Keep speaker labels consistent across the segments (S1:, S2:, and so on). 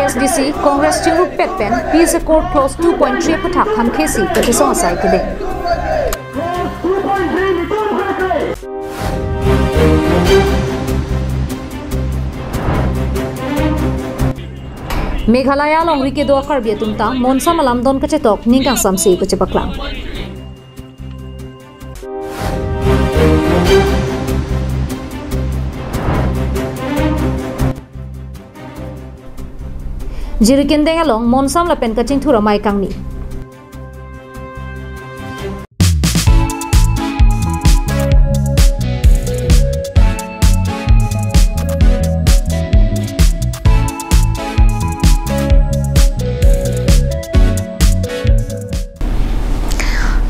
S1: ASDC Congress Chingru Petpen Peace Accord Clause 2.3 Patak Ham Kesi Petisong Asai Kide Meghalaya long rike do karbi tumta monsa malam don kachetok ningkang samsi kachepaklang Jirikin deng along monsam lapen kaching thura mai kangni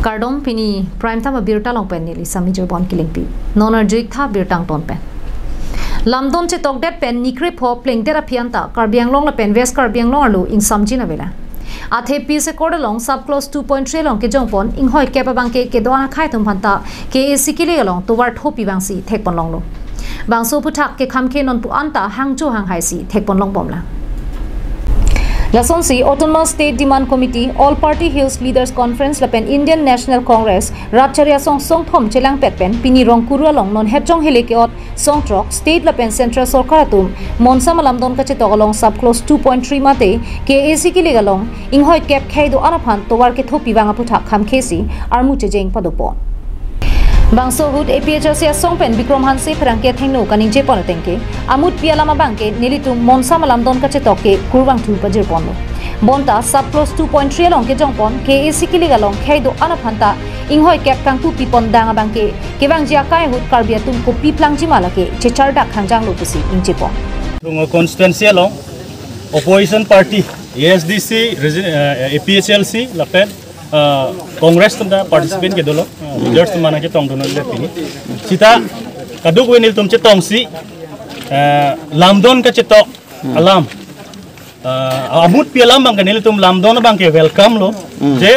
S1: Kardom pini prime time birta long pen ni sami jorbon killing pi nonar juik tha birtang ton pen Lamdon che tok det pen nikre pho pleng tera phianta karbiang long la pen west karbiang long alu ing samjina vela athe peace accord long sub clause 2.3 long ke jongpon ing hoi ke pabang ke doana khai thum phanta ke sikile long towar thopi bangsi thekpon long lo bangso puthak ke khamke non pu anta hangjo hang haisi thekpon long bomla Lasonsi Autonomous State Demand Committee All Party Hills Leaders Conference lapen Indian National Congress Ratcharia song thom chelang petpen pini rongkuru long non hepjong helekeot song trok state lapen central sarkaratum monsa malam don kache togalong sub clause 2.3 mate ke AC ki legalong inghoi cap khaido anaphan towar ke thopi wanga putha kham khesi armu chejeng padopon Bangso hud APHRC songpen Bikram Hanse Franke thengno kaning je pon tengke amut pialama bangke nilitum monsa malam don kache toke kurwang thu pajir ponlo bonta sub clause 2.3 long ke jongpon ke AC ki legalong khaido anaphanta inghoi cap kang tu pipon danga bangke kebang jia kai hud karbia tum ko piplang jimala ke chechar dak khangjang lo pusi inje pon
S2: Lungo constituency long opposition party ASDC APHLC lapen Congress tumda participant ke dolo leaders tumana ke tong dono le pini sita kaduk wenil tum che tong si lamdon ka che tok alam amut pi alam bang kanil tum lamdon bang ke welcome lo je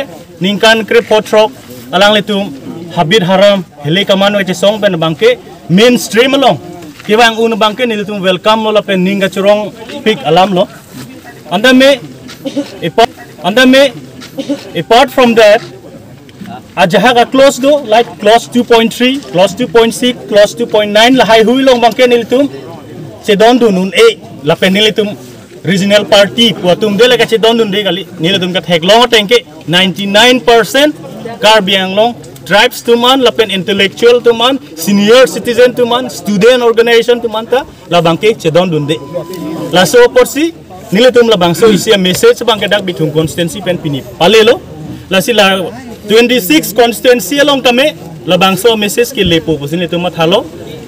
S2: ningkan kre potrok alang le tum habit haram hele kamano che song pen bang ke mainstream long ke bang un bang ke nil tum welcome lo la pen ninga churong pick alam lo Apart from that, ajahaga close do like clause 2.3, clause 2.6, clause 2.9 la hai hui long bangke nilitum cedon dunun la penilitum regional party puatum de la ka cedon dun de kali nilitum ka thek long tengke 99% karbiang long tribes tuman la pen intellectual tuman senior citizen tuman student organization tuman ta la bangke cedon dun de la so porsi Nilitum la bangso isi a message bang kedak bitung constituency pen pini palelo la sila 26 constituency along kame la bangso message ki lepo pusin itu mathalo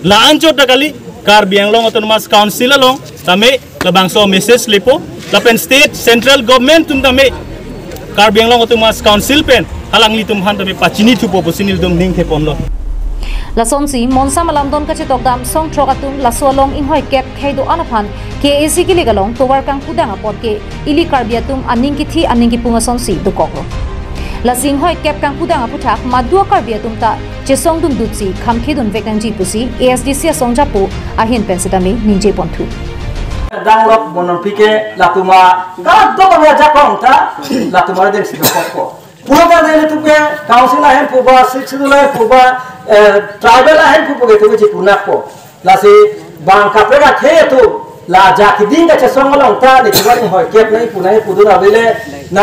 S2: la anjo takali karbiang long autonomous council along tame la bangso message lepo la pen state central government tum tame karbiang long autonomous council pen halang litum han tame pachini thu pusin iltum ning the ponlo
S1: Lasonsi monsa malam don kache tokdam song trokatum lasolong inhoi cap khaido anaphan ke AC ki legalong towar kang pudanga potke ili karbiatum aning ki thi aning ki punga sonsi dukokro lasing hoi cap kang pudanga puthak madua karbiatum ta chesong dum dutsi khamkhe dun vekang ji pusi ASDC songjapu ahin pensetami ninje ponthu
S3: danglok monon pike latuma ka to ba jakong ta latuma den sikoko puga dele tuke council ahen puba sixdula puba tribal ahen puba ke tuke punakpo lasi bang kapega the tu la jakiding ka chesong long ta de tiwari hoi kep nai punai pudu na bele na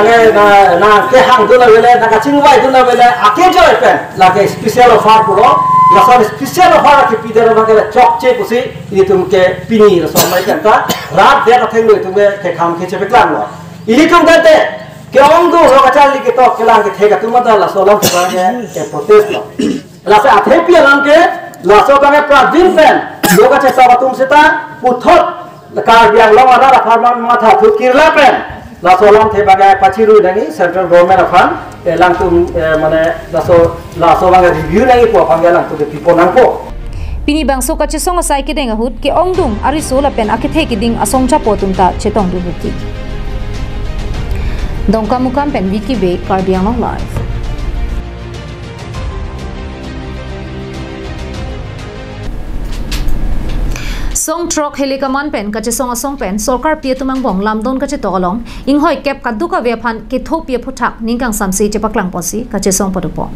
S3: ke hang dula bele na ka chingwai dula bele ake joy pen la ke special offer puro la so special offer ke pidero na ke chokche pusi ini tumke pini so mai ta rat de ka thenglo tumke ke kham ke chepeklan lo ini tum gate ke ongdo lo ka chali ke to ke lang ke thega tumada la so long ke protest lo la se athe pi lang ke la so ka ke pradin pen lo ka che sa tum seta puthot kar biang long ara ra farman matha thu kirla pen la so long the baga pachiru dangi central government afan lang tum mane la so baga review nai po pangya lang tu ke pipo nang po
S1: Pini bangso ka chesong asai ke denga hut ke ongdum ari so la pen akithe ki ding asong cha potum ta chetong du buti Dongka mukam pen wiki be Karbiang Long live song truck helikaman pen kache song asong pen sarkar pie tumang bong lamdon kache tolong inghoi kep kaduka ve phan ke thopie phuthak ningkang samsi chepaklang posi kache song podupo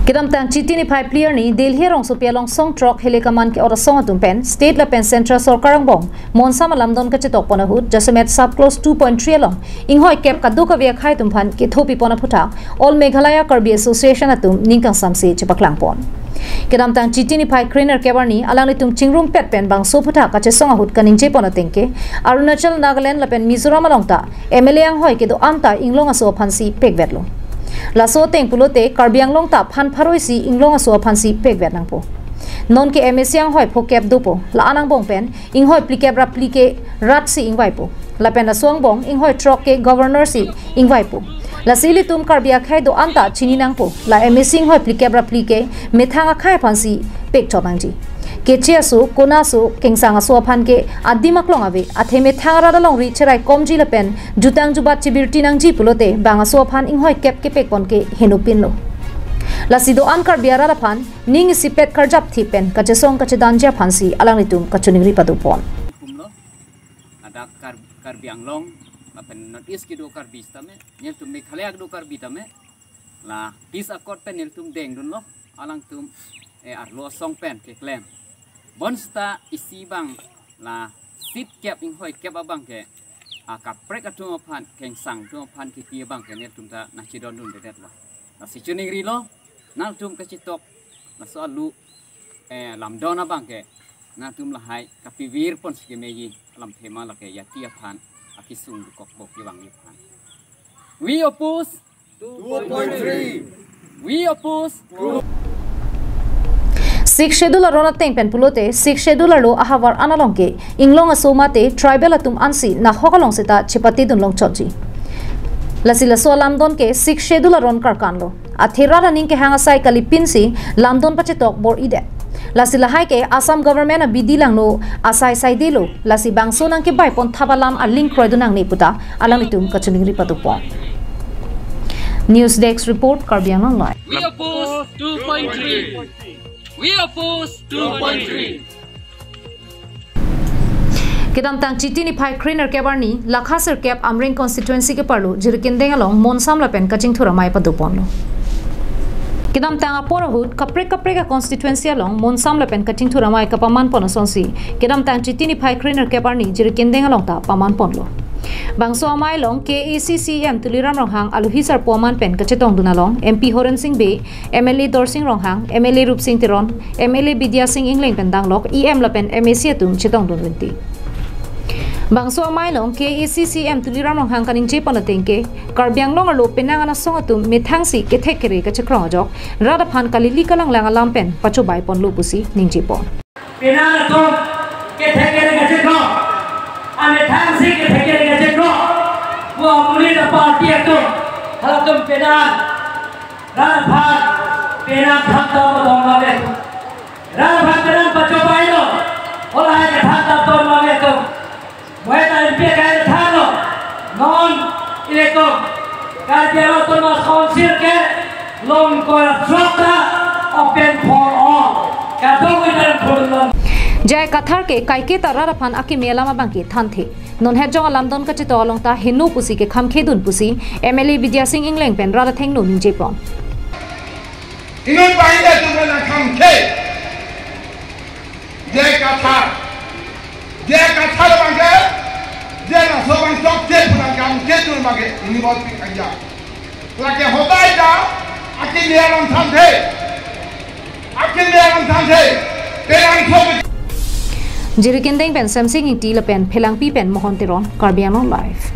S1: Kidam tang chitini phai player ni Delhi rong so pialong song truck helikaman ke ora song atum pen state la pen central sarkarang bong monsam lamdon kache tok pona hut jasemet sub close 2.3 long inghoi kep kaduka ve khai tum phan ke thopi pona phuthak all meghalaya karbi association atum ningkang samsi chepaklang pon Kedam tang chitini phai trainer kebarni alang tum chingrum pet pen bang so phuta kache songa hut kaning che pona tengke Arunachal Nagaland la pen Mizoram alongta MLA ang hoi ke do amta inglong aso phansi pekvetlo la so teng pulote karbiang longta phan pharoi si inglong aso phansi pekvet nangpo non ke MSC ang hoi phokep dopo la anang bong pen ing hoi plikep ra plike rat si ingwai po la pen la song bong ing hoi truck ke governor si ingwai po La sili tum karbia khai do anta chini nangpo la emissing hoi plikebra plike methanga khai phansi pek chobangji keche asu kona su kengsang asu aphan ke adimak long ave atheme thangara long ri cherai komji la pen jutang jubat chibirti nangji pulote banga su aphan ing hoi kep ke pek pon ke henupin lo la sido an karbia ra phan ning sipet karjap thi pen kache song kache danja phansi alang ritum kachuning ri padu pon
S4: ada karbiang long Apen notis ki do karbi tame nel tum Meghalaya do karbi tame la peace accord pen nel tum deng dun lo alang tum arlo song pen ke klem bonsta isi bang la sit kep ing hoi kep abang ke ka prek atu phan keng sang tu phan ki pi bang ke nel tum ta na chidon dun dedet lo la si chuning ri lo nal tum ka chitok la so lu lam dona bang ke na tum la hai ka pi vir pon ski meyi lam thema la ke ya ti phan Akisung kok bok yang ipan. We oppose 2.3. We oppose
S1: 6 schedule rona teng pen pulote 6 schedule lo ahawar analongke inglong asomate tribal atum ansi na hokalong seta chipati dun long choji. Lasila so lamdon ke 6 schedule ron karkan lo. Athira raning ke hanga sai kalipin si lamdon pache tok bor ide. Lasi lahai ke Assam government a bidi lang no asai sai dilo lasi bangso nang ke bai pon thabalam a link kroy dunang ne puta alang itum kachuning ri patu pon News Desk report Karbiang online
S4: We oppose 2.3 We oppose 2.3
S1: Kedam tang chitini phai trainer kebarni lakhasir kep amring constituency ke parlo jirkindeng along monsam la pen kaching thura mai patu pon lo Kidam tang apora hut kapre ka constituency along monsam la pen kating thura mai ka paman pon sonsi kidam tang chitini phai trainer keparni jirkindeng along ta paman pon lo bangso amai long KACCM tuliram ronghang aluhisar poman pen kachetong dunalong MP Horan Singh Be MLA Dorsing ronghang MLA Rup Singh Tiron MLA Bidya Singh Ingling pen danglok EM la pen MAC atum chetong dunwinti Bangso amai long KACCM tuliram ronghang kaning je panatengke karbiang long alo penang ana song atum methang si ke thekere ka chakrong jok rada phan kalili kalang lang alam pen pacho bai pon lo pusi ningji pon
S3: penang atum ke thekere ka chakrong ane thang si ke thekere ka chakrong wo muli da party atum halatum penang rada phan penang thakta bodong ma le rada phan penang pacho bai lo ola ke thakta ton ma le to Mereka lebih kaya thano non itu kerja itu mas konsir ke long kontrakta open for all kadang kita perlu
S1: Jai kathar ke kaike tarara phan aki mela ma bangki thanthe non he jong alamdon ka chito along ta henu pusi ke khamkhe dun pusi MLA Bidya Singh Ingling pen rara theng no ninje pon
S5: Ingat baiknya tu nak khamkhe jai kathar dia kata bangke dia nak sobang sok dia pulang kamu dia tu bangke ini buat kerja lagi hobai dah akhir dia orang tante perang sob
S1: jirikendeng pen samsing iti la pen phelang pi pen mohon tiron Karbiang live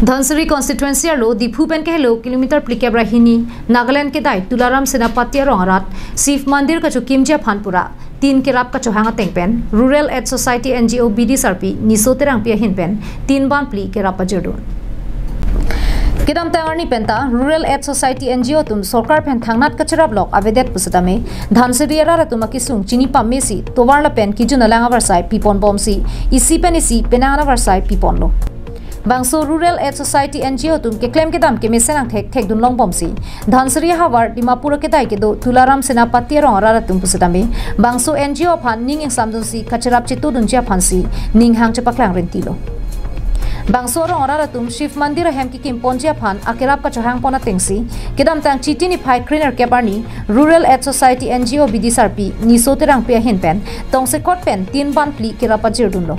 S1: Dhansari constituency lo Diphu pen ke hello kilometer plikebra hini Nagaland ke dai Tularam Senapati rongarat Sif Mandir ka chukimja phanpura 3 kirap ka chohanga tengpen Rural Aid Society NGO BD Sarpi nisoterang pia hinpen 3 ban pli kirap pajerdun Kidam tangarni penta Rural Aid Society NGO tum sarkar pen thangnat kachara block avedet pusatame Dhansari era tumaki sung chini pammesi towarla pen kijuna langa varsai pipon bomsi isi pen isi penana varsai pipon lo Bangso Rural Aid Society NGO tum ke claim ke dam ke mesenang thek dun long bomsi Dhansari Hawar Dimapur ke dai ke do Tularam Senapati rong rara tum pusadami Bangso NGO phan ning ing samdun si kacharap chitu dun chia phansi ning hang chapaklang rentilo Bangso rong rara tum Shiv Mandir hem ki kim ponjia phan akerap ka chahang pona tengsi kedam tang chitini phai cleaner keparni Rural Aid Society NGO BDSRP niso terang pe hin pen tong se kot pen tin ban pli kerapa jirdun lo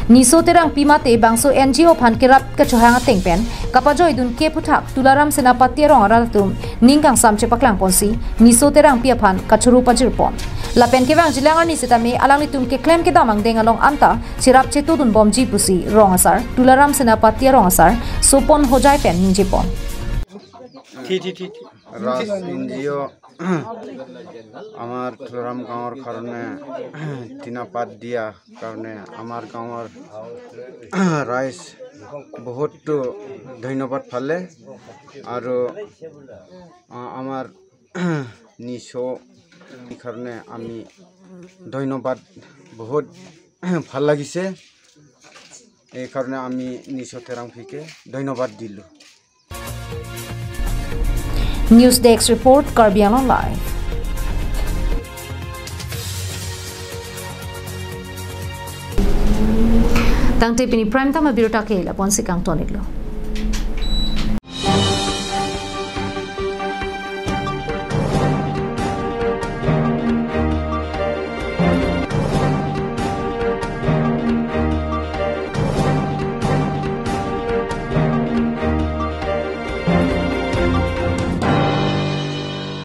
S1: Niso terang pimate bangso NGO phan kerap ka chahanga tengpen kapajoi dun ke puthak Tularam Senapati rong aratum ningkang samche paklang ponsi niso terang pia phan kachuru pajir pon lapen ke bang jilangar ni setame alang litum ke claim ke damang dengalong anta sirap chetu dun bomji pusi rong asar Tularam Senapati rong asar sopon hojai pen ninje pon
S6: রাস এনজিও আমার তুলারাম গাঁৱৰ কাৰণে টিনা পাত দিয়া কাৰণে আমাৰ গাঁৱৰ ৰাইজ বহুতো ধন্যবাদ পালে আৰু আমাৰ নিশো কাৰণে আমি ধন্যবাদ বহুত ভাল লাগিছে এই কাৰণে আমি নিশো থেৰাংফিকে ধন্যবাদ দিলো
S1: News Desk report Karbi Anglong Live. Tangte pini prime time abirota ke la ponsi kang tonit lo.